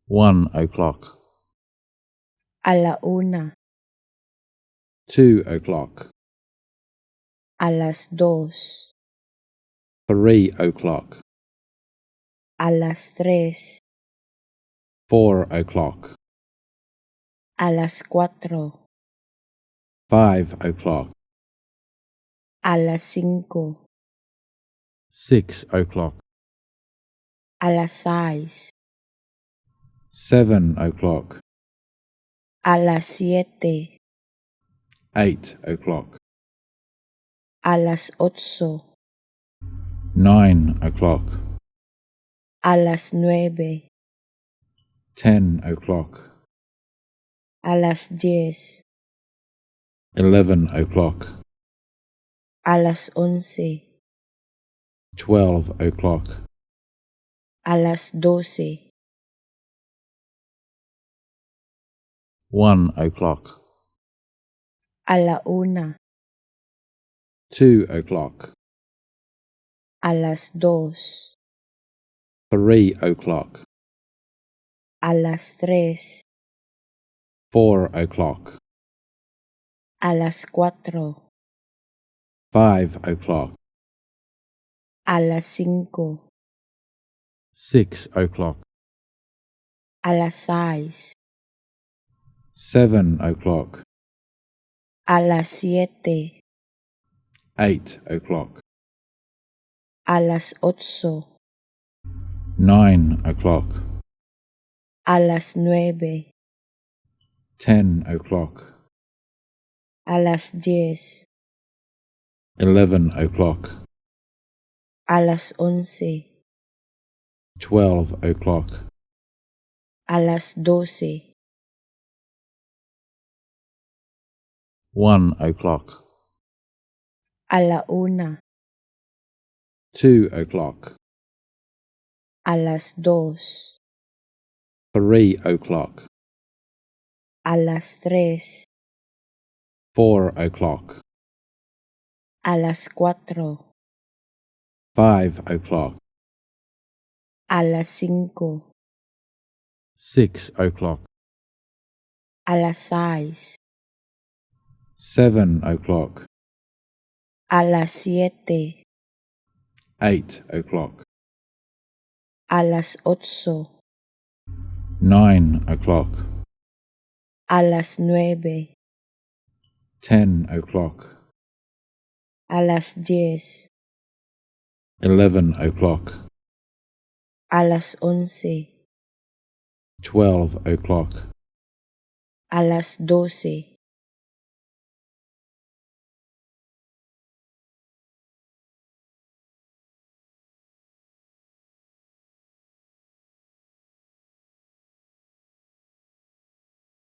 1 o'clock, alauna, 2 o'clock, 2:00, 3 o'clock, 3:00, 4 o'clock, 4:00, 5 o'clock, 5:00, 6 o'clock, 6:00, 7 o'clock, 7:00, 8 o'clock, 8:00, 9 o'clock, 9:00, 10 o'clock, 10:00, 11 o'clock, 11:00, 12 o'clock, 12:00, 1 o'clock, 1:00, 2 o'clock, 2:00, 3 o'clock, 3:00, 4 o'clock, 4:00, 5 o'clock, 5:00, 6 o'clock, 6:00, 7 o'clock, 7:00, 8 o'clock, 8:00, 9 o'clock, 9:00, 10 o'clock, 10:00, 11 o'clock, 11:00, 12 o'clock, 12:00, 1 o'clock, 1:00, 2 o'clock, 2:00, 3 o'clock, 3:00, 4 o'clock, 4:00, 5 o'clock, 5:00, 6 o'clock, 6:00, 7 o'clock, 7:00, 8 o'clock, 8:00, 9 o'clock, 9:00, 10 o'clock, 10:00, 11 o'clock, 11:00, 12 o'clock, 12:00.